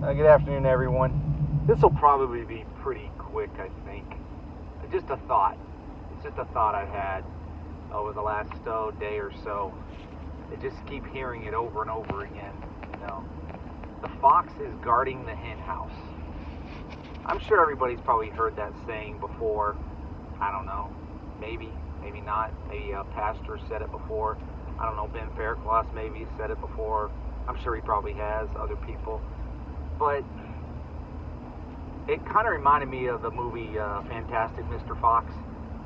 Good afternoon, everyone. This will probably be pretty quick, I think. Just a thought. It's just a thought I've had over the last day or so. I just keep hearing it over and over again. The fox is guarding the hen house. I'm sure everybody's probably heard that saying before. I don't know. Maybe not. Maybe a pastor said it before. I don't know. Ben Faircloth maybe said it before. I'm sure he probably has. Other people. But it kind of reminded me of the movie Fantastic Mr. Fox.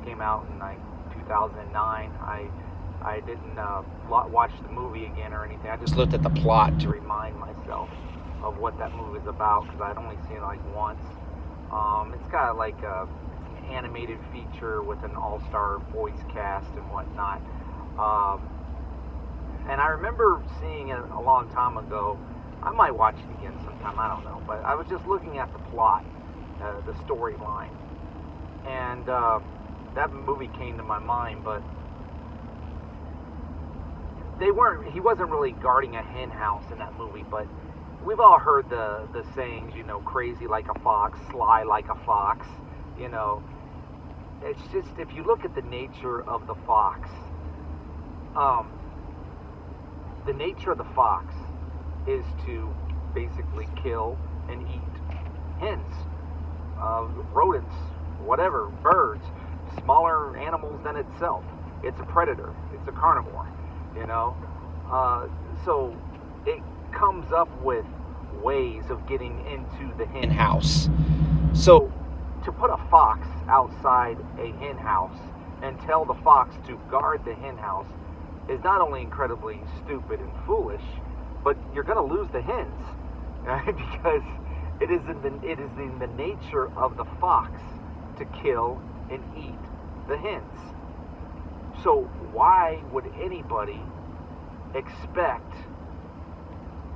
Came out in 2009. I didn't watch the movie again or anything. I just looked at the plot to remind myself of what that movie is about, because I'd only seen it once. It's got it's an animated feature with an all-star voice cast and whatnot. And I remember seeing it a long time ago. I might watch it again sometime, I don't know. But I was just looking at the plot, the storyline. And that movie came to my mind, but he wasn't really guarding a hen house in that movie, but we've all heard the sayings, crazy like a fox, sly like a fox, It's just, if you look at the nature of the fox, the nature of the fox is to basically kill and eat hens, rodents, whatever, birds, smaller animals than itself. It's a predator. It's a carnivore, So it comes up with ways of getting into the hen house. So to put a fox outside a hen house and tell the fox to guard the hen house is not only incredibly stupid and foolish, but you're going to lose the hens, right? Because it is in the nature of the fox to kill and eat the hens. So why would anybody expect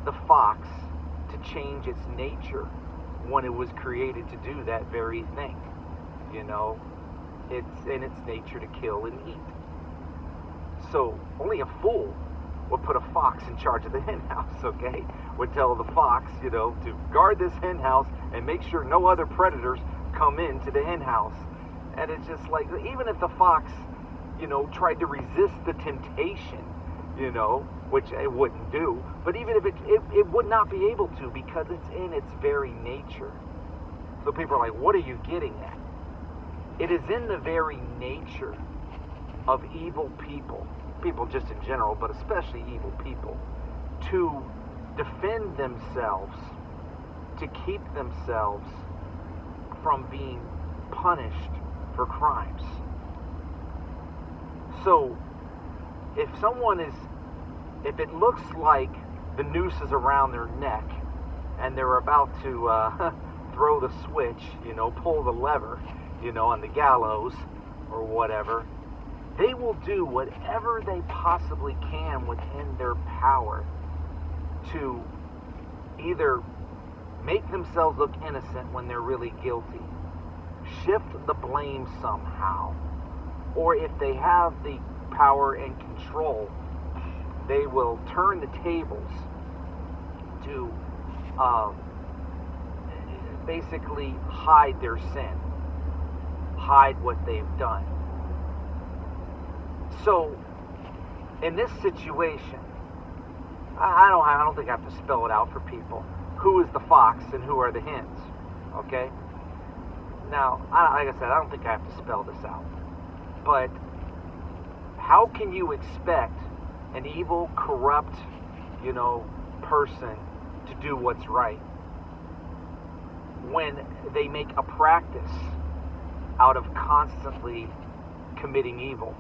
the fox to change its nature when it was created to do that very thing? It's in its nature to kill and eat. So only a fool would put a fox in charge of the hen house, okay? Would tell the fox, to guard this hen house and make sure no other predators come into the hen house. And it's just like, even if the fox, tried to resist the temptation, which it wouldn't do, but even if it would not be able to, because it's in its very nature. So people are like, what are you getting at? It is in the very nature of evil people just in general, but especially evil people, to defend themselves, to keep themselves from being punished for crimes. So if it looks like the noose is around their neck and they're about to throw the switch, pull the lever, on the gallows or whatever, they will do whatever they possibly can within their power to either make themselves look innocent when they're really guilty, shift the blame somehow, or if they have the power and control, they will turn the tables to basically hide their sin, hide what they've done. So, in this situation, I don't think I have to spell it out for people. Who is the fox and who are the hens? Okay? Now, like I said, I don't think I have to spell this out. But how can you expect an evil, corrupt, person to do what's right when they make a practice out of constantly committing evil,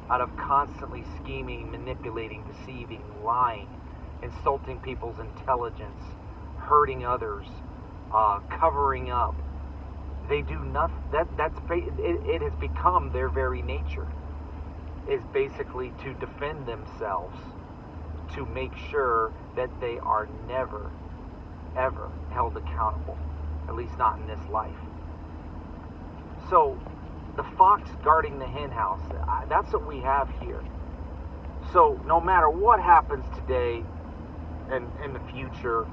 out of constantly scheming, manipulating, deceiving, lying, insulting people's intelligence, hurting others, covering up? They do nothing. It has become their very nature, is basically to defend themselves, to make sure that they are never, ever held accountable, at least not in this life. So, the fox guarding the hen house, that's what we have here. So, no matter what happens today and in the future,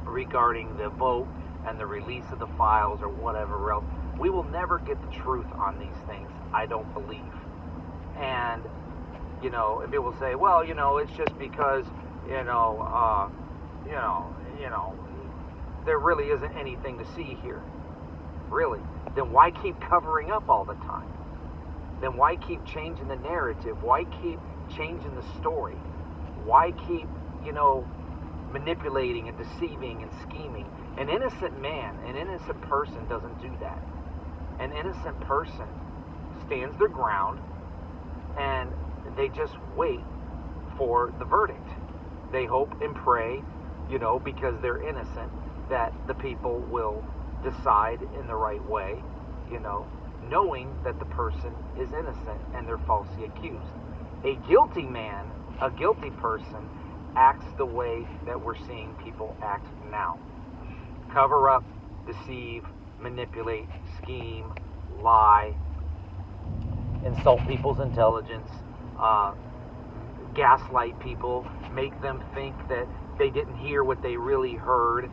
regarding the vote and the release of the files or whatever else. We will never get the truth on these things, I don't believe. And, and people say, well, it's just because, there really isn't anything to see here. Really? Then why keep covering up all the time? Then why keep changing the narrative? Why keep changing the story? Why keep, manipulating and deceiving and scheming? An innocent man, an innocent person doesn't do that. An innocent person stands their ground and they just wait for the verdict. They hope and pray, because they're innocent, that the people will decide in the right way, knowing that the person is innocent and they're falsely accused. A guilty man, a guilty person, acts the way that we're seeing people act now. Cover up, deceive, manipulate, scheme, lie, insult people's intelligence, gaslight people, make them think that they didn't hear what they really heard,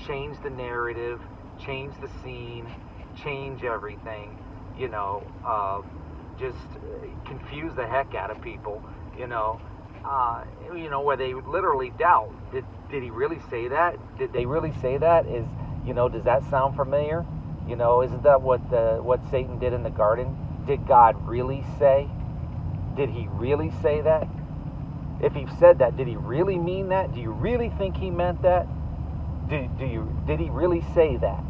change the narrative, change the scene, change everything, just confuse the heck out of people, where they literally doubt, did he really say that? Did they really say that? Does that sound familiar? Isn't that what Satan did in the garden? Did God really say? Did he really say that? If he said that, did he really mean that? Do you really think he meant that? Did he really say that?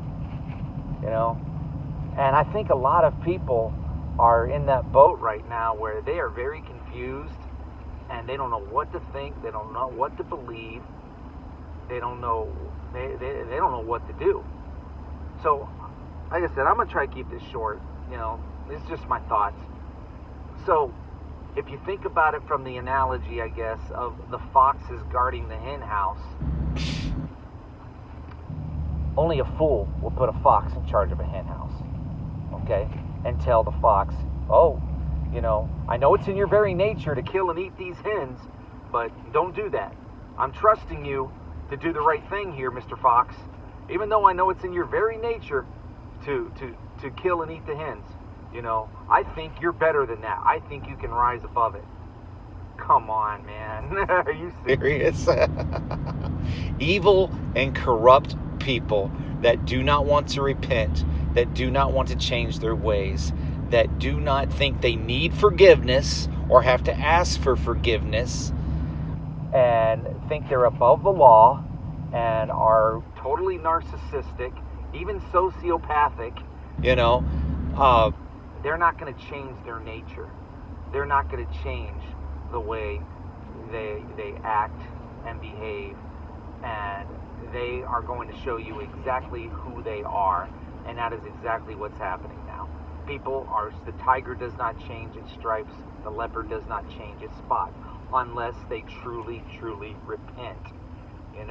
And I think a lot of people are in that boat right now where they are very confused and they don't know what to think, they don't know what to believe, they don't know what to do. So, like I said, I'm going to try to keep this short. It's just my thoughts. So, if you think about it from the analogy, I guess, of the foxes guarding the hen house, only a fool will put a fox in charge of a hen house, okay? And tell the fox, I know it's in your very nature to kill and eat these hens, but don't do that. I'm trusting you to do the right thing here, Mr. Fox, even though I know it's in your very nature to kill and eat the hens. I think you're better than that. I think you can rise above it. Come on, man. Are you serious? Evil and corrupt people that do not want to repent, that do not want to change their ways, that do not think they need forgiveness or have to ask for forgiveness, and think they're above the law and are totally narcissistic, even sociopathic. They're not going to change their nature. They're not going to change the way they act and behave, and they are going to show you exactly who they are, and that is exactly what's happening now. The tiger does not change its stripes, the leopard does not change its spot, unless they truly, truly repent, and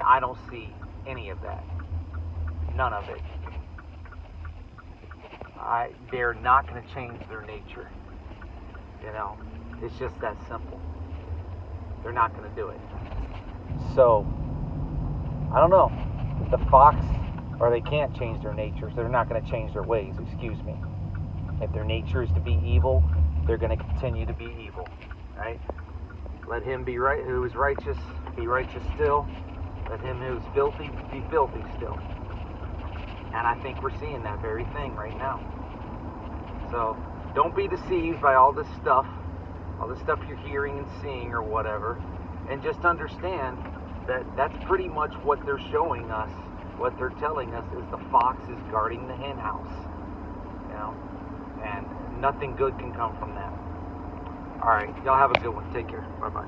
I don't see any of that. None of it. They're not going to change their nature. It's just that simple. They're not going to do it. So, I don't know. The fox, or they can't change their nature, so they're not going to change their ways, excuse me. If their nature is to be evil, they're going to continue to be evil, right? Let him who is righteous be righteous still. Let him who is filthy be filthy still. And I think we're seeing that very thing right now. So don't be deceived by all this stuff you're hearing and seeing or whatever. And just understand that that's pretty much what they're showing us. What they're telling us is the fox is guarding the hen house. And nothing good can come from that. All right, y'all have a good one. Take care. Bye-bye.